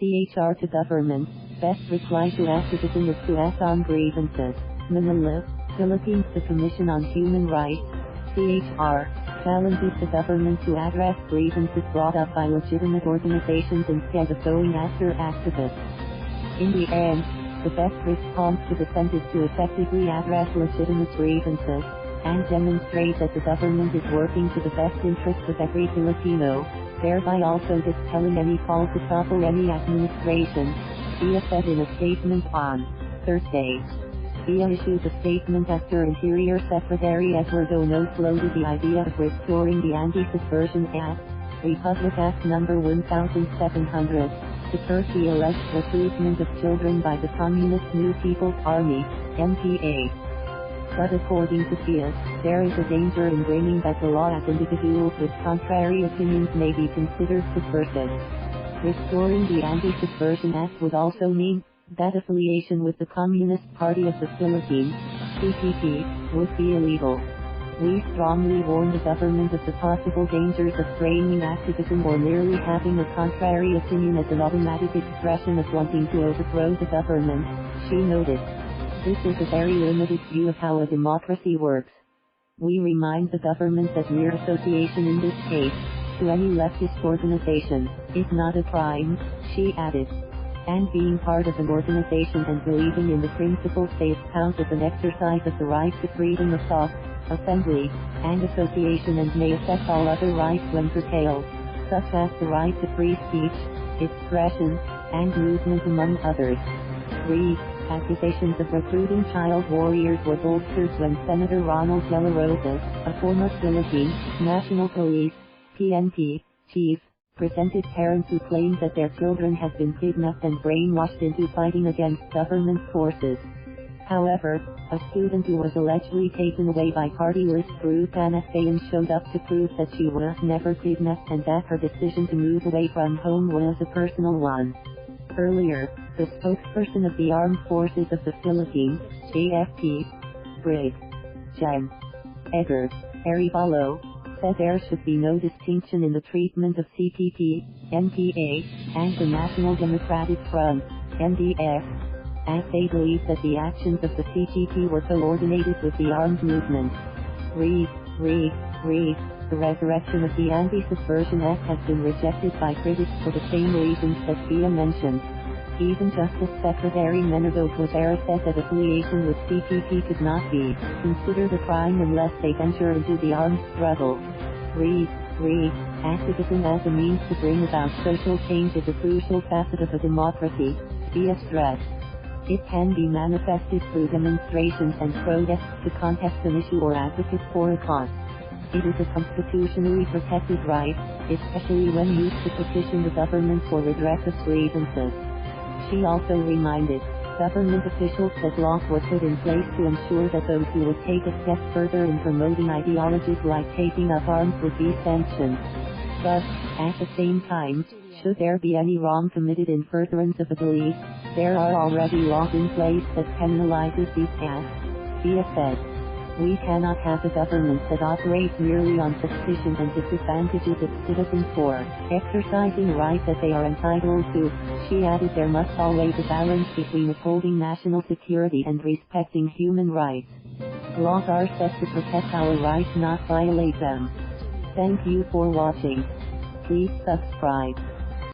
CHR to government, best reply to activism is to act on grievances. MANILA, Philippines. The Commission on Human Rights, CHR, challenges the government to address grievances brought up by legitimate organizations instead of going after activists. In the end, the best response to dissent is to effectively address legitimate grievances, and demonstrate that the government is working to the best interests of every Filipino, thereby also dispelling any call to topple any administration, Guia said in a statement on Thursday. Guia issued a statement after Interior Secretary Eduardo Año floated the idea of restoring the Anti-Subversion Act, Republic Act No. 1700, to curb the alleged recruitment of children by the Communist New People's Army, NPA. But according to Guia, there is a danger in bringing back the law as individuals with contrary opinions may be considered subversive. Restoring the Anti-Subversion Act would also mean that affiliation with the Communist Party of the Philippines, CPP, would be illegal. We strongly warn the government of the possible dangers of framing activism or merely having a contrary opinion as an automatic expression of wanting to overthrow the government, she noted. This is a very limited view of how a democracy works. We remind the government that mere association in this case, to any leftist organization, is not a crime, she added. And being part of an organization and believing in the principles they espouse is an exercise of the right to freedom of thought, assembly, and association and may affect all other rights when curtailed, such as the right to free speech, expression, and movement among others. 3. Accusations of recruiting child warriors were bolstered when Senator Ronald de la Rosa, a former Philippine National Police, PNP, chief, presented parents who claimed that their children had been kidnapped and brainwashed into fighting against government forces. However, a student who was allegedly taken away by party-list group Anakbayan showed up to prove that she was never kidnapped and that her decision to move away from home was a personal one. Earlier, the spokesperson of the Armed Forces of the Philippines, AFP, Brig. Gen. Edgard Arevalo, said there should be no distinction in the treatment of CPP, NPA, and the National Democratic Front, NDF, as they believe that the actions of the CGT were coordinated with the armed movement. The resurrection of the Anti-Subversion Act has been rejected by critics for the same reasons that Guia mentioned. Even Justice Secretary Menardo Guevarra said that affiliation with CPP could not be considered a crime unless they venture into the armed struggle. Activism as a means to bring about social change is a crucial facet of a democracy, Guia stressed. It can be manifested through demonstrations and protests to contest an issue or advocate for a cause. It is a constitutionally protected right, especially when used to petition the government for redress of grievances. She also reminded government officials that laws were put in place to ensure that those who would take a step further in promoting ideologies like taking up arms would be sanctioned. But, at the same time, should there be any wrong committed in furtherance of a belief, there are already laws in place that penalizes these acts, Guia said. We cannot have a government that operates merely on suspicion and disadvantages its citizens for exercising rights that they are entitled to. She added there must always be a balance between upholding national security and respecting human rights. Laws are set to protect our rights, not violate them. Thank you for watching. Please subscribe.